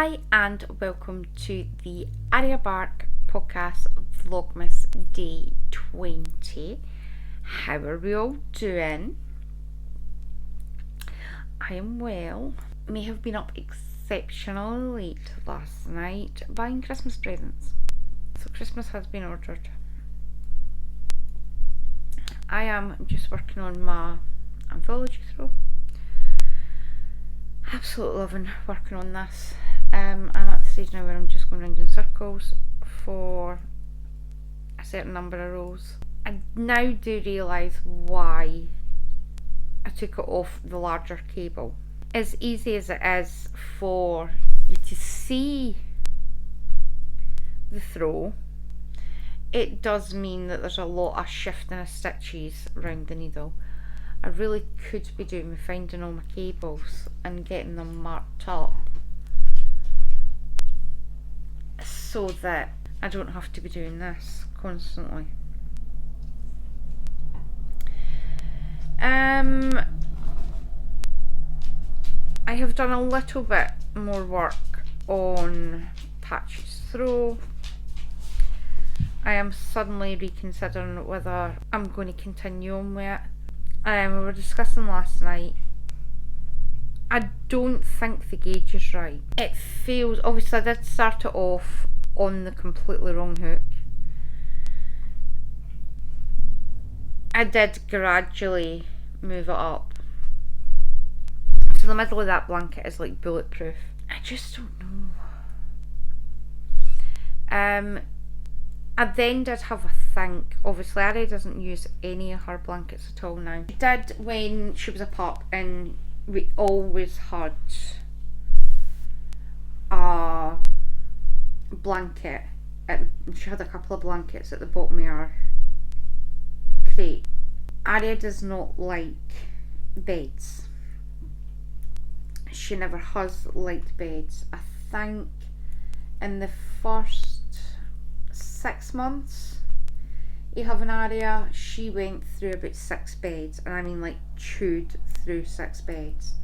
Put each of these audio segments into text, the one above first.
Hi and welcome to the Arya Bark Podcast Vlogmas Day 20. How are we all doing? I am well. May have been up exceptionally late last night buying Christmas presents. So Christmas has been ordered. I am just working on my anthology throw. Absolutely loving working on this. I'm at the stage now where I'm just going round in circles for a certain number of rows. I now do realise why I took it off the larger cable. As easy as it is for you to see the throw, it does mean that there's a lot of shifting of stitches around the needle. I really could be doing with finding all my cables and getting them marked up so that I don't have to be doing this constantly. I have done a little bit more work on Patch's throw. I am suddenly reconsidering whether I'm going to continue on with it. We were discussing last night. I don't think the gauge is right. It feels, obviously I did start it off on the completely wrong hook. I did gradually move it up. So the middle of that blanket is like bulletproof. I just don't know. I then did have a think. Obviously Arya doesn't use any of her blankets at all now. She did when she was a pup, and we always had a blanket. She had a couple of blankets at the bottom of her crate. Arya does not like beds. She never has liked beds. I think in the first 6 months you have an Arya, she went through about 6 beds, and I mean like chewed through 6 beds.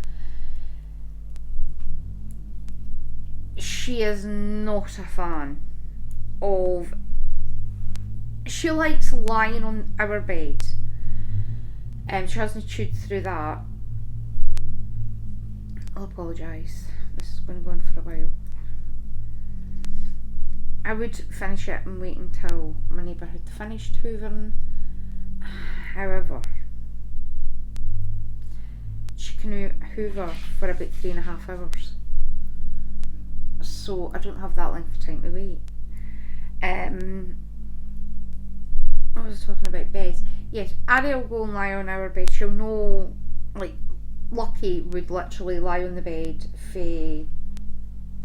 She is not a fan of, she likes lying on our bed, and she hasn't chewed through that. I'll apologise, this is going to go on for a while. I would finish it and wait until my neighbour had finished hoovering. However, she can hoover for about 3.5 hours. So I don't have that length of time to wait. I was talking about beds. Yes, Arya will go and lie on our bed. She'll know, like, Lucky would literally lie on the bed if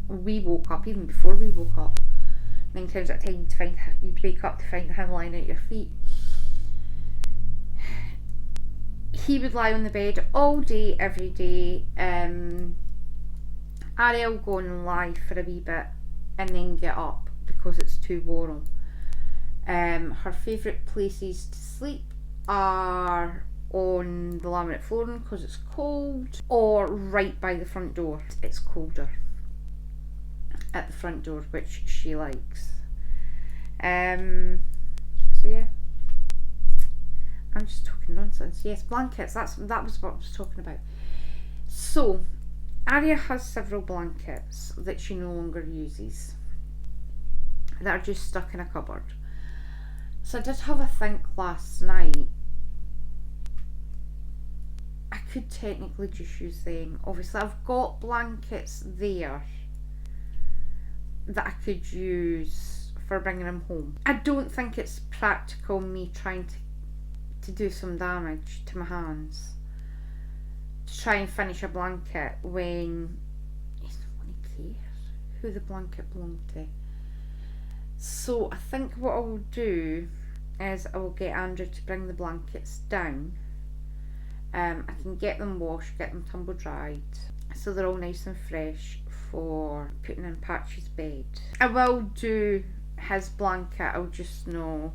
we woke up, even before we woke up. 9 times out of 10 you'd wake up to find him lying at your feet. He would lie on the bed all day, every day. Arya will go and lie for a wee bit and then get up because it's too warm. Her favourite places to sleep are on the laminate flooring because it's cold, or right by the front door. It's colder at the front door, which she likes. So yeah, I'm just talking nonsense. Yes, blankets, that was what I was talking about. So Arya has several blankets that she no longer uses that are just stuck in a cupboard. So I did have a think last night. I could technically just use them. Obviously I've got blankets there that I could use for bringing them home. I don't think it's practical me trying to do some damage to my hands to try and finish a blanket when nobody cares who the blanket belonged to. So I think what I will do is I will get Andrew to bring the blankets down. I can get them washed, get them tumble dried, so they're all nice and fresh for putting in Patch's bed. I will do his blanket. I'll just know,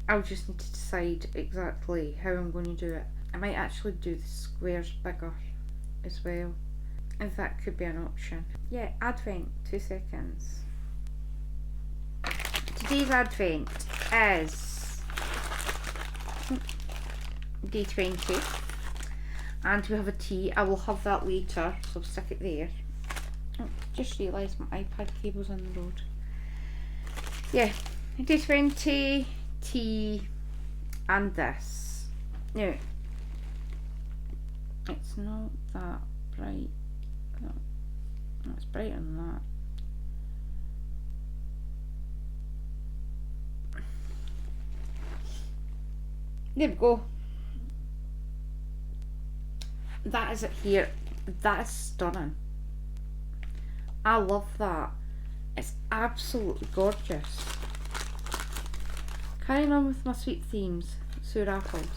I'll just need to decide exactly how I'm going to do it. I might actually do the squares bigger as well, if that could be an option. Yeah, Advent, 2 seconds. Today's Advent is day 20, and we have a tea. I will have that later, so I'll stick it there. Oh, just realised my iPad cable's on the road. Yeah, day 20, tea, and this. Now, it's not that bright. No, it's brighter than that. There we go. That is it here. That is stunning. I love that. It's absolutely gorgeous. Carrying on with my sweet themes. Sour apples.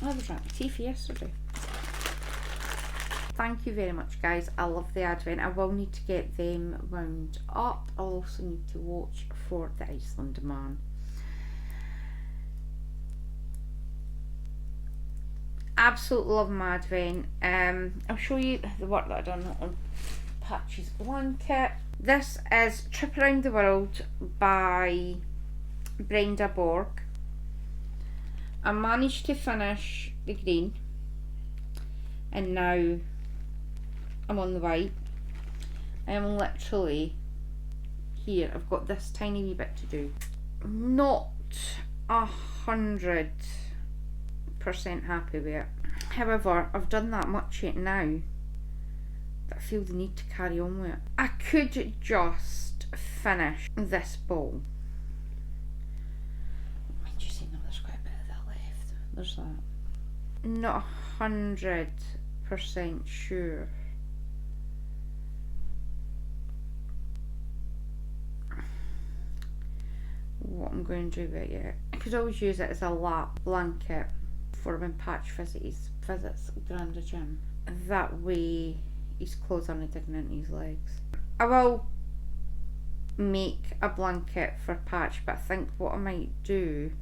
I was drinking tea for yesterday. Thank you very much, guys. I love the Advent. I will need to get them wound up. I'll also need to watch for the Iceland man. Absolutely love my Advent. I'll show you the work that I've done on Patchy's blanket. This is Trip Around the World by Arya Bark. I managed to finish the green, and now I'm on the white. I am literally here. I've got this tiny wee bit to do. Not 100% happy with it. However, I've done that much yet now that I feel the need to carry on with it. I could just finish this ball. Mind you saying that there's quite a bit of that left. There's that. Not 100% sure. What I'm going to do with it yet. I could always use it as a lap blanket for when Patch visits Granda Gym. That way his clothes aren't digging into his legs. I will make a blanket for Patch, but I think what I might do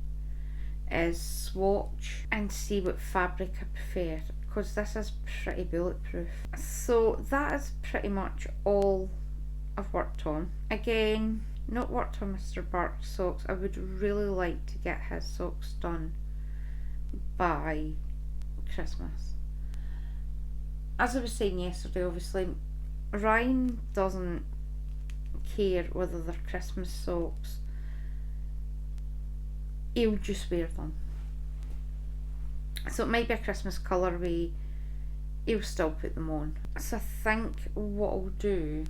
is swatch and see what fabric I prefer, because this is pretty bulletproof. So that is pretty much all I've worked on. Again, not worked on Mr. Bark's socks. I would really like to get his socks done by Christmas. As I was saying yesterday, obviously Ryan doesn't care whether they're Christmas socks. He'll just wear them. So it might be a Christmas colourway, he'll still put them on. So I think what I'll do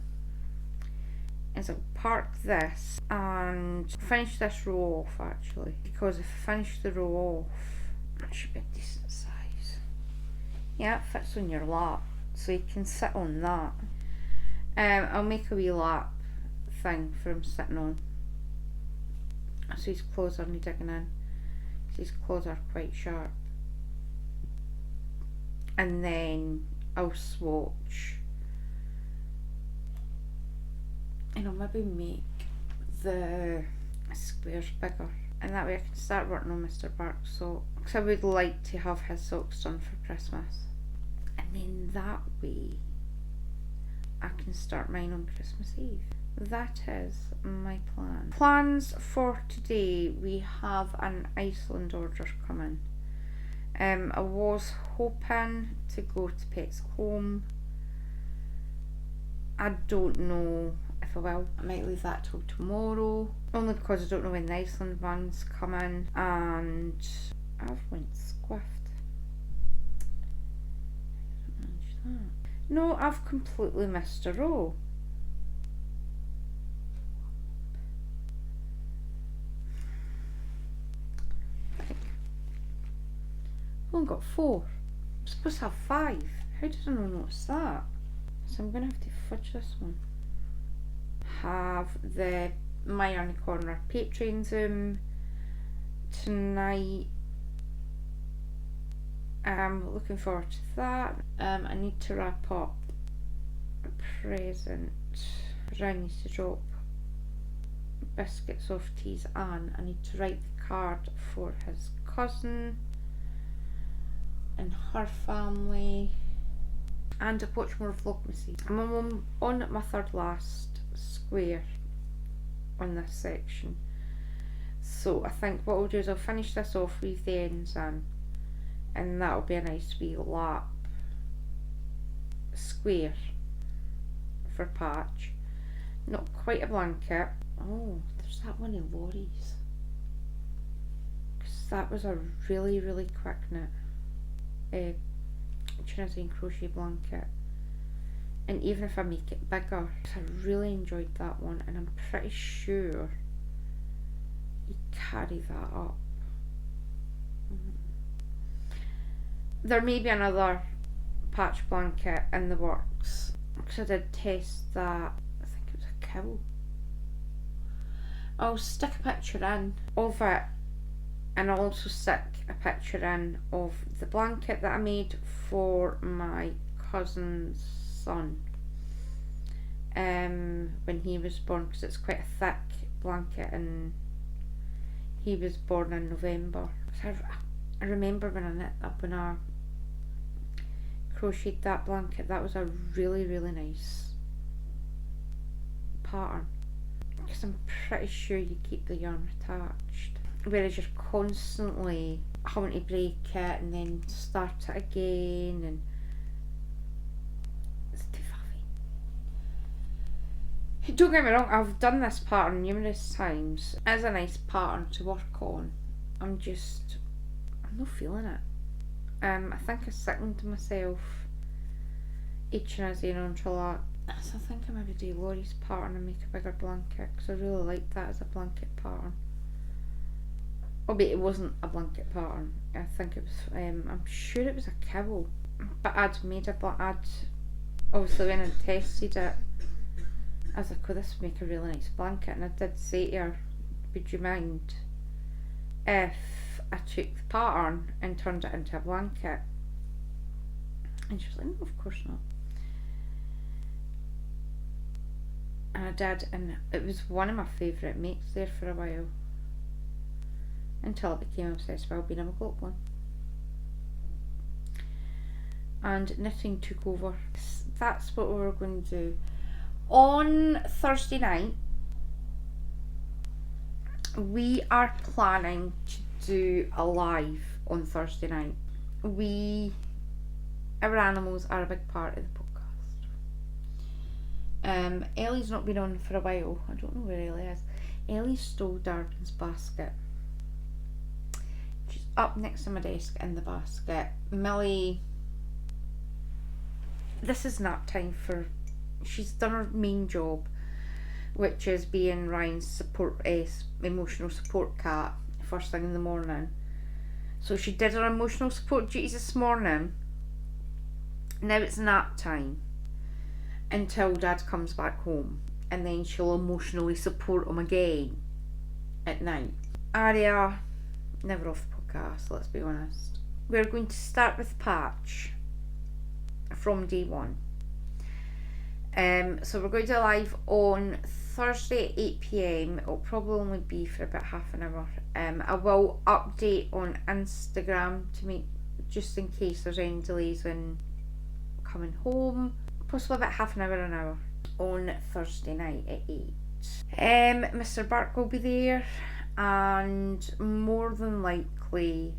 is I'll park this and finish this row off, actually, because if I finish the row off, it should be a decent size. Yeah, it fits on your lap, so you can sit on that. I'll make a wee lap thing for him sitting on, so his clothes aren't digging in, because his clothes are quite sharp. And then I'll swatch, and I'll maybe make the squares bigger, and that way I can start working on Mr. Bark's socks, because I would like to have his socks done for Christmas, and then that way I can start mine on Christmas Eve. That is my plan. Plans for today: we have an Iceland order coming. I was hoping to go to Pet's Home. I don't know if I will. I might leave that till tomorrow, only because I don't know when the Iceland one's coming, and I've went squiffed. I didn't manage that. No, I've completely missed a row. I've only got 4. I'm supposed to have 5. How did I not notice that? So I'm going to have to fudge this one. Have the My Yarny Corner Patreon Zoom tonight. I'm looking forward to that. I need to wrap up a present. Ryan needs to drop Biscuits of Teas Anne. I need to write the card for his cousin and her family. And I've watched more Vlogmas. I'm on my third last square on this section. So I think what I'll do is I'll finish this off, weave the ends in, and that'll be a nice wee lap square for patch. Not quite a blanket. Oh, there's that one in Lovelies. Because that was a really, really quick knit Tunisian crochet blanket. And even if I make it bigger, I really enjoyed that one, and I'm pretty sure you carry that up. There may be another patch blanket in the works, because I did test that. I think it was a cowl. I'll stick a picture in of it, and I'll also stick a picture in of the blanket that I made for my cousin's son when he was born, because it's quite a thick blanket and he was born in November. So I remember when I crocheted that blanket, that was a really, really nice pattern, because I'm pretty sure you keep the yarn attached, whereas you're constantly having to break it and then start it again, and it's too faffy. Don't get me wrong, I've done this pattern numerous times. It's a nice pattern to work on. I'm not feeling it. I think I sickened myself each and every entrelac. So I think I maybe do Laurie's pattern and make a bigger blanket, because I really like that as a blanket pattern. Albeit it wasn't a blanket pattern. I think it was, I'm sure it was a cowl. But I'd obviously when I tested it, I was like, oh, this would make a really nice blanket. And I did say to her, would you mind if I took the pattern and turned it into a blanket? And she was like, no, of course not. And I did, and it was one of my favourite makes there for a while, until I became obsessed with Ailbíona McLochlainn. And knitting took over. That's what we were going to do. On Thursday night, we are planning to do a live on Thursday night. Our animals are a big part of the podcast. Ellie's not been on for a while. I don't know where Ellie is. Ellie stole Darwin's basket. She's up next to my desk in the basket. Millie, this is nap time for, she's done her main job, which is being Ryan's emotional support cat first thing in the morning. So she did her emotional support duties this morning. Now it's nap time until Dad comes back home, and then she'll emotionally support him again at night. Arya, never off the podcast, let's be honest. We're going to start with patch from day one. So we're going to live on Thursday at 8 PM. It'll probably only be for about half an hour. I will update on Instagram to make, just in case there's any delays when coming home. Possibly about half an hour on Thursday night at 8. Mr. Bark will be there, and more than likely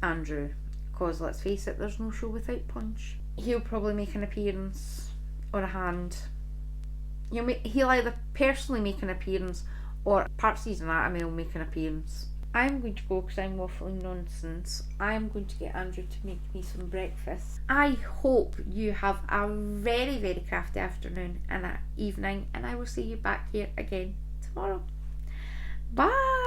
Andrew, because let's face it, there's no show without punch. He'll probably make an appearance or a hand. He'll either personally make an appearance or parts of his anatomy will make an appearance. I'm going to go because I'm waffling nonsense. I'm going to get Andrew to make me some breakfast. I hope you have a very, very crafty afternoon and evening, and I will see you back here again tomorrow. Bye!